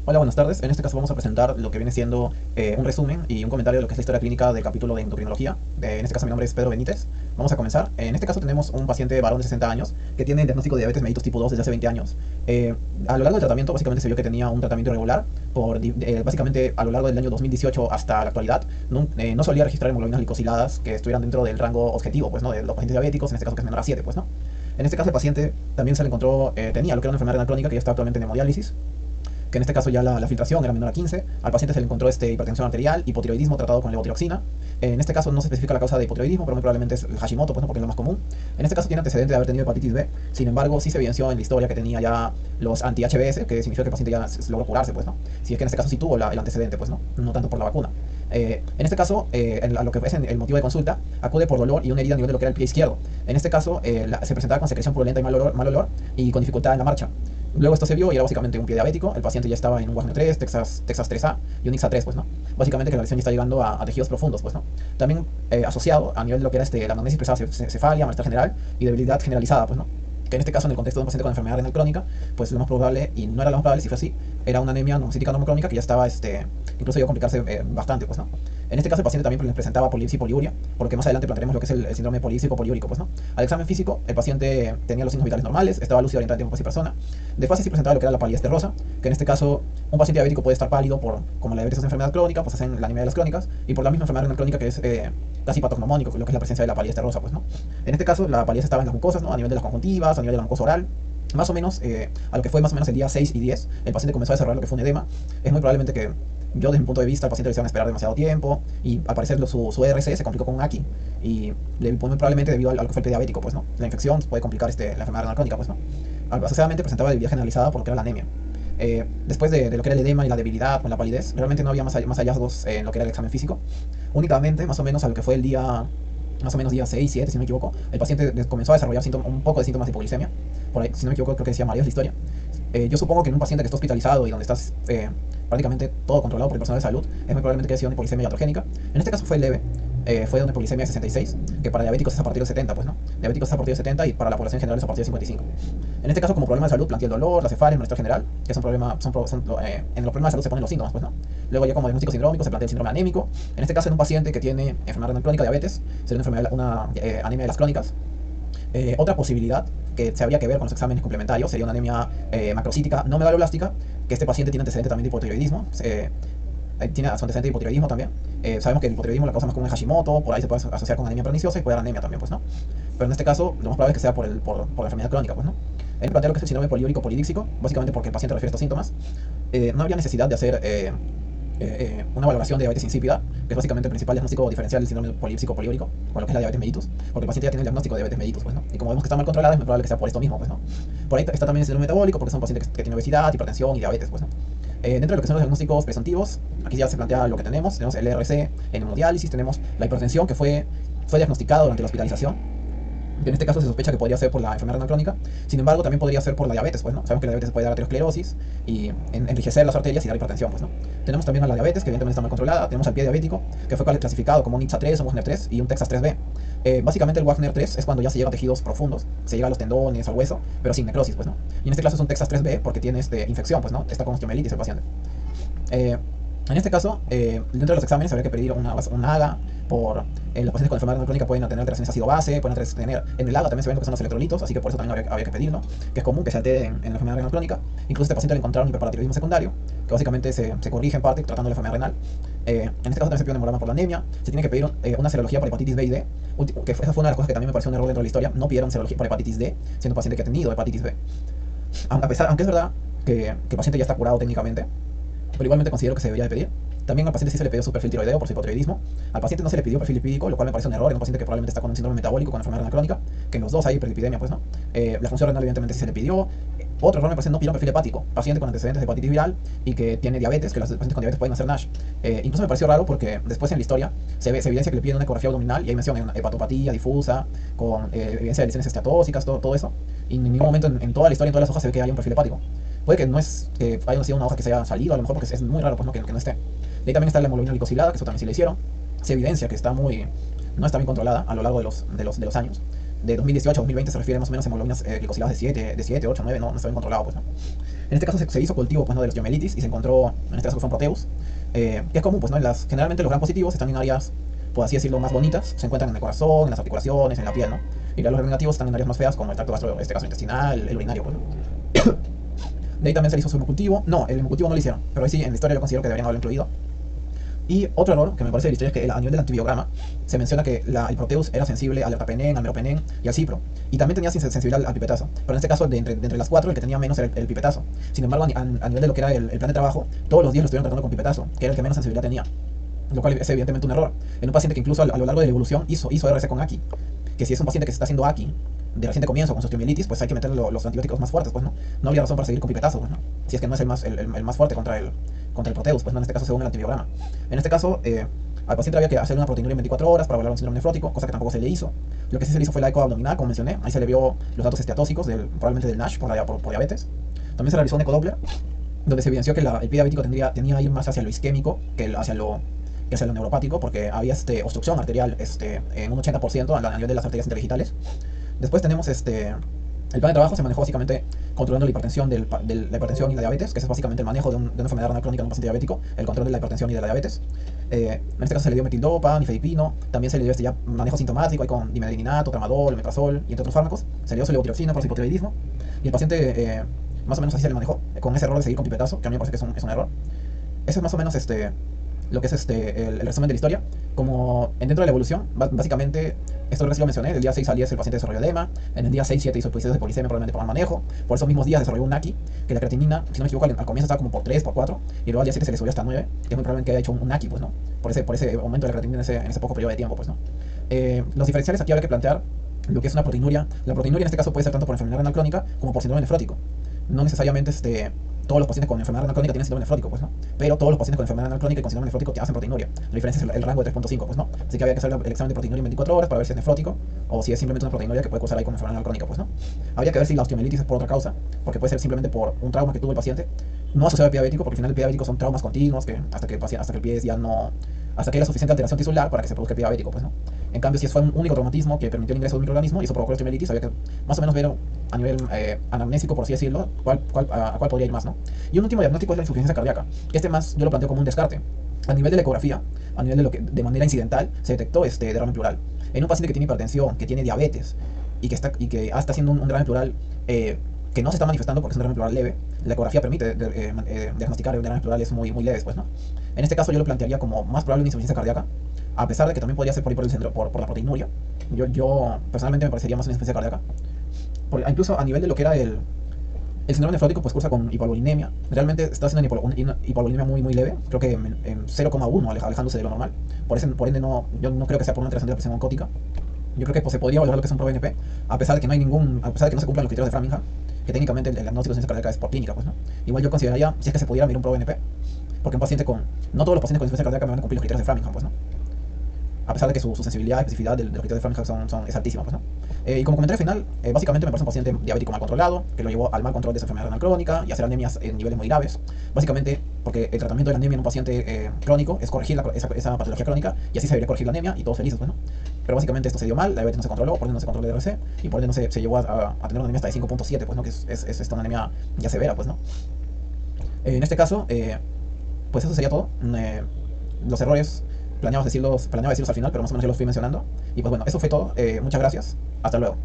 Hola, buenas tardes. En este caso vamos a presentar lo que viene siendo un resumen y un comentario de lo que es la historia clínica del capítulo de endocrinología. En este caso mi nombre es Pedro Benítez. Vamos a comenzar. En este caso tenemos un paciente varón de 60 años que tiene diagnóstico de diabetes mellitus tipo 2 desde hace 20 años. A lo largo del tratamiento básicamente se vio que tenía un tratamiento irregular. Básicamente a lo largo del año 2018 hasta la actualidad no solía registrar hemoglobinas glicosiladas que estuvieran dentro del rango objetivo, pues, ¿no? De los pacientes diabéticos, en este caso que es menor a 7, pues, ¿no? En este caso el paciente también se le encontró, tenía lo que era una enfermedad renal crónica que ya está actualmente en hemodiálisis, que en este caso ya la filtración era menor a 15. Al paciente se le encontró hipertensión arterial, hipotiroidismo tratado con levotiroxina. En este caso no se especifica la causa de hipotiroidismo, pero muy probablemente es el Hashimoto, pues, ¿no? Porque es lo más común. En este caso tiene antecedente de haber tenido hepatitis B. Sin embargo, sí se evidenció en la historia que tenía ya los anti-HBS, que significa que el paciente ya logró curarse, pues, ¿no? Si es que en este caso sí tuvo el antecedente, pues, ¿no? No tanto por la vacuna. En este caso, a lo que es el motivo de consulta, acude por dolor y una herida a nivel de lo que era el pie izquierdo. En este caso, se presentaba con secreción purulenta y mal olor y con dificultad en la marcha. Luego esto se vio y era básicamente un pie diabético. El paciente ya estaba en un Wagner 3, Texas 3A y un IXA 3, pues, ¿no? Básicamente que la lesión ya está llegando a tejidos profundos, pues, ¿no? También asociado a nivel de lo que era la anamnesis expresada cefalia, malestar general y debilidad generalizada, pues, ¿no? Que en este caso, en el contexto de un paciente con enfermedad renal crónica, pues lo más probable, y no era lo más probable, si fue así, era una anemia normocítica normocrónica que ya estaba, incluso iba a complicarse bastante, pues, ¿no? En este caso el paciente también presentaba polipsia y poliuria, por lo que más adelante plantearemos lo que es el síndrome polípsico poliúrico, pues, ¿no? Al examen físico, el paciente tenía los signos vitales normales, estaba lúcido orientado en tiempo y persona. De fase sí presentaba lo que era la palidez terrosa, que en este caso un paciente diabético puede estar pálido como la diabetes es una enfermedad crónica, pues hacen la anemia de las crónicas, y por la misma enfermedad renal crónica que es casi patognomónico, lo que es la presencia de la palidez terrosa, pues, ¿no? En este caso la palidez estaba en las mucosas, ¿no? A nivel de las conjuntivas, a nivel de la mucosa oral. Más o menos, a lo que fue más o menos el día 6 y 10, el paciente comenzó a desarrollar lo que fue un edema. Es muy probablemente que yo, desde mi punto de vista, al paciente le hicieron esperar demasiado tiempo y al parecer su ERC se complicó con un AKI. Y muy probablemente debido a lo que fue el diabético, pues, ¿no? La infección puede complicar la enfermedad renal crónica, pues, ¿no? Asociadamente presentaba debilidad generalizada por lo que era la anemia. Después de lo que era el edema y la debilidad con la palidez, realmente no había más hallazgos en lo que era el examen físico. Únicamente, más o menos a lo que fue el día más o menos día 6, 7, si no me equivoco, el paciente comenzó a desarrollar un poco de síntomas de hipoglicemia. Por ahí, si no me equivoco, creo que decía María es la historia. Yo supongo que en un paciente que está hospitalizado y donde estás prácticamente todo controlado por el personal de salud, es muy probablemente que haya sido una hipoglicemia iatrogénica. En este caso fue leve, fue una hipoglicemia de 66, que para diabéticos es a partir de 70, pues, ¿no? Diabéticos es a partir de 70 y para la población general es a partir de 55. En este caso, como problema de salud, plantea el dolor, la cefalia, el malestar general, que son problemas, en los problemas de salud se ponen los síntomas, pues, ¿no? Luego ya como diagnóstico sindrómico se plantea el síndrome anémico. En este caso, en un paciente que tiene enfermedad renal crónica, diabetes, sería una anemia de las crónicas. Otra posibilidad que se habría que ver con los exámenes complementarios sería una anemia macrocítica no megaloblástica, que este paciente tiene antecedente también de hipotiroidismo. Tiene su antecedente de hipotiroidismo también. Sabemos que el hipotiroidismo la causa más común es Hashimoto, por ahí se puede asociar con anemia perniciosa y puede dar anemia también, pues, ¿no? Pero en este caso, lo más probable es que sea por la enfermedad crónica, pues, ¿no? Él plantea lo que es el síndrome poliúrico polidíxico, básicamente porque el paciente refiere estos síntomas. No habría necesidad de hacer una valoración de diabetes insípida, que es básicamente el principal diagnóstico diferencial del síndrome polípsico poliúrico, con lo que es la diabetes mellitus, porque el paciente ya tiene el diagnóstico de diabetes mellitus, pues, ¿no? Y como vemos que está mal controlada, es muy probable que sea por esto mismo, pues, ¿no? Por ahí está también el síndrome metabólico, porque son pacientes que tienen obesidad, hipertensión y diabetes, pues, ¿no? Dentro de lo que son los diagnósticos presuntivos, aquí ya se plantea lo que tenemos el ERC en hemodiálisis, tenemos la hipertensión que fue diagnosticada durante la hospitalización. En este caso se sospecha que podría ser por la enfermedad renal crónica. Sin embargo, también podría ser por la diabetes, pues, ¿no? Sabemos que la diabetes puede dar aterosclerosis y enriquecer las arterias y dar hipertensión, pues, ¿no? Tenemos también a la diabetes, que evidentemente está mal controlada. Tenemos al pie diabético, que fue clasificado como un ITSA 3, un Wagner 3 y un Texas 3B. Básicamente el Wagner 3 es cuando ya se llega a tejidos profundos, se llega a los tendones, al hueso, pero sin necrosis, pues, ¿no? Y en este caso es un Texas 3B porque tiene infección, pues, ¿no? Está con osteomielitis el paciente. En este caso, dentro de los exámenes habría que pedir una AGA. Los pacientes con enfermedad renal crónica pueden tener alteraciones ácido-base, pueden tener en el AGA también se ven lo que son los electrolitos, así que por eso también habría que pedirlo, que es común que se altere en la enfermedad renal crónica. Incluso este paciente le encontraron hiperparatiroidismo secundario, que básicamente se corrige en parte tratando la enfermedad renal. En este caso también se pide un hemograma por la anemia, se tiene que pedir una serología por hepatitis B y D, que esa fue una de las cosas que también me pareció un error dentro de la historia. No pidieron serología por hepatitis D, siendo un paciente que ha tenido hepatitis B. Aunque es verdad que el paciente ya está curado técnicamente, pero igualmente considero que se debería de pedir. También al paciente sí se le pidió su perfil tiroideo por su hipotiroidismo. Al paciente no se le pidió perfil lipídico, lo cual me parece un error en un paciente que probablemente está con un síndrome metabólico, con enfermedad renal crónica, que en los dos hay hiperlipidemia, pues, ¿no? La función renal evidentemente sí se le pidió. Otro error me parece no pidieron perfil hepático. Paciente con antecedentes de hepatitis viral y que tiene diabetes, que los pacientes con diabetes pueden hacer NASH. Incluso me pareció raro porque después en la historia se evidencia que le piden una ecografía abdominal y hay mención en hepatopatía difusa, con evidencia de lesiones esteatóxicas, todo eso. Y en ningún momento en toda la historia, en todas las hojas se ve que haya un perfil hepático. Puede que no es que haya sido una hoja que se haya salido, a lo mejor porque es muy raro, pues, ¿no? que no esté. De ahí también está la hemoglobina glicosilada, que eso también sí le hicieron. Se evidencia que no está bien controlada a lo largo de los años. de 2018 a 2020 se refiere más o menos a hemoglobinas glicosiladas de 7, 8, 9, no está bien controlado, pues, ¿no? En este caso se hizo cultivo, pues, ¿no?, de los osteomielitis y se encontró, en este caso que fue un proteus, que es común, pues, ¿no? Generalmente los gram positivos están en áreas, por así decirlo, más bonitas, se encuentran en el corazón, en las articulaciones, en la piel, ¿no? Y los gram negativos están en áreas más feas, como el tracto en este caso intestinal, el urinario, pues, ¿no? De ahí también se le hizo su hemocultivo. No, el hemocultivo no lo hicieron, pero ahí sí, en la historia yo considero que deberían haberlo incluido. Y otro error que me parece de la historia es que a nivel del antibiograma se menciona que el Proteus era sensible al ertapenem, al meropenem y al cipro. Y también tenía sensibilidad al pipetazo. Pero en este caso, de entre las cuatro, el que tenía menos era el pipetazo. Sin embargo, a nivel de lo que era el plan de trabajo, todos los días lo estuvieron tratando con pipetazo, que era el que menos sensibilidad tenía. Lo cual es evidentemente un error. En un paciente que incluso a lo largo de la evolución hizo RC con AKI. Que si es un paciente que se está haciendo AKI de reciente comienzo con su osteomielitis, pues hay que meterle los antibióticos más fuertes, pues no. No habría razón para seguir con pipetazo, pues no. Si es que no es el más fuerte contra el Proteus, pues no, en este caso según el antibiograma. En este caso, al paciente había que hacerle una proteinuria en 24 horas para evaluar un síndrome nefrótico, cosa que tampoco se le hizo. Lo que sí se le hizo fue la eco abdominal, como mencioné. Ahí se le vio los datos esteatóxicos, probablemente del NASH por diabetes. También se realizó un ecodoppler, donde se evidenció que el pie diabético tenía que ir más hacia lo isquémico que hacia lo neuropático, porque había obstrucción arterial en un 80% a nivel de las arterias interdigitales. Después tenemos el plan de trabajo se manejó básicamente controlando la hipertensión, la hipertensión y la diabetes, que es básicamente el manejo de una enfermedad renal crónica en un paciente diabético, el control de la hipertensión y de la diabetes. En este caso se le dio metildopa, nifedipino, también se le dio ya manejo sintomático, ahí con dimedrinato, tramadol, omeprazol y entre otros fármacos. Se le dio levotiroxina por hipotiroidismo y el paciente más o menos así se le manejó, con ese error de seguir con pipetazo, que a mí me parece que es un error. Eso es más o menos lo que es el resumen de la historia. Como dentro de la evolución, básicamente, esto recién lo mencioné, del día 6 al 10 el paciente desarrolló edema, en el día 6, 7 hizo episodios de polisemia probablemente por mal manejo, por esos mismos días desarrolló un NACI, que la creatinina, si no me equivoco, al comienzo estaba como por 3, por 4, y luego al día 7 se le subió hasta 9, que es muy probable que haya hecho un NACI, pues, ¿no? Por ese aumento de la creatinina en ese poco periodo de tiempo, pues, ¿no? Los diferenciales aquí habrá que plantear lo que es una proteinuria. La proteinuria en este caso puede ser tanto por enfermedad renal crónica como por síndrome nefrótico. No necesariamente todos los pacientes con enfermedad renal crónica tienen síndrome nefrótico, pues, ¿no? Pero todos los pacientes con enfermedad renal crónica y con síndrome nefrótico hacen proteinuria. La diferencia es el rango de 3.5, pues, ¿no? Así que había que hacer el examen de proteinuria en 24 horas para ver si es nefrótico o si es simplemente una proteinuria que puede causar ahí con enfermedad renal crónica, pues, ¿no? Habría que ver si la osteomielitis es por otra causa, porque puede ser simplemente por un trauma que tuvo el paciente, no asociado al pie diabético, porque al final el pie diabético son traumas continuos que hasta que el pie ya no, hasta que haya suficiente alteración tisular para que se produzca el pie diabético, pues, ¿no? En cambio, si fue un único traumatismo que permitió el ingreso de un microorganismo y eso provocó la osteomielitis, había que más o menos ver a nivel anamnésico, por así decirlo, a cuál podría ir más, ¿no? Y un último diagnóstico es la insuficiencia cardíaca, que más yo lo planteo como un descarte. A nivel de la ecografía, a nivel de lo que de manera incidental se detectó derrame pleural. En un paciente que tiene hipertensión, que tiene diabetes y que está haciendo un derrame pleural que no se está manifestando porque es un derrame pleural leve, la ecografía permite diagnosticar derrames pleurales muy leves, pues, ¿no? En este caso yo lo plantearía como más probable una insuficiencia cardíaca, a pesar de que también podría ser por el centro, por la proteinuria. Yo personalmente me parecería más una insuficiencia cardíaca. Incluso a nivel de lo que era el síndrome nefrótico, pues cursa con hipoalbuminemia. Realmente está haciendo una hipoalbuminemia muy leve, creo que en 0,1, alejándose de lo normal. Por ende yo no creo que sea por una alteración de la presión oncótica. Yo creo que pues, se podría valorar lo que es un ProBNP, a pesar de que no se cumplan los criterios de Framingham, que técnicamente el diagnóstico de insuficiencia cardíaca es por clínica, pues, ¿no? Igual yo consideraría, si es que se pudiera medir un ProBNP, porque no todos los pacientes con insuficiencia cardíaca me van a cumplir los criterios de Framingham, pues, ¿no? A pesar de que su sensibilidad y especificidad de los criterios de Framingham es altísima, pues, ¿no? Y como comentario final, básicamente me parece un paciente diabético mal controlado, que lo llevó al mal control de su enfermedad renal crónica y hacer anemias en niveles muy graves. Básicamente porque el tratamiento de la anemia en un paciente crónico es corregir esa patología crónica y así se debería corregir la anemia y todos felices, pues, ¿no? Pero básicamente esto se dio mal, la diabetes no se controló, por ende no se controló el DRC y por ende no se llegó a tener una anemia hasta de 5.7, pues, ¿no? Que es una anemia ya severa, pues, ¿no? En este caso, pues eso sería todo. Los errores planeaba decirlos al final, pero más o menos ya los fui mencionando. Y pues bueno, eso fue todo. Muchas gracias. Hasta luego.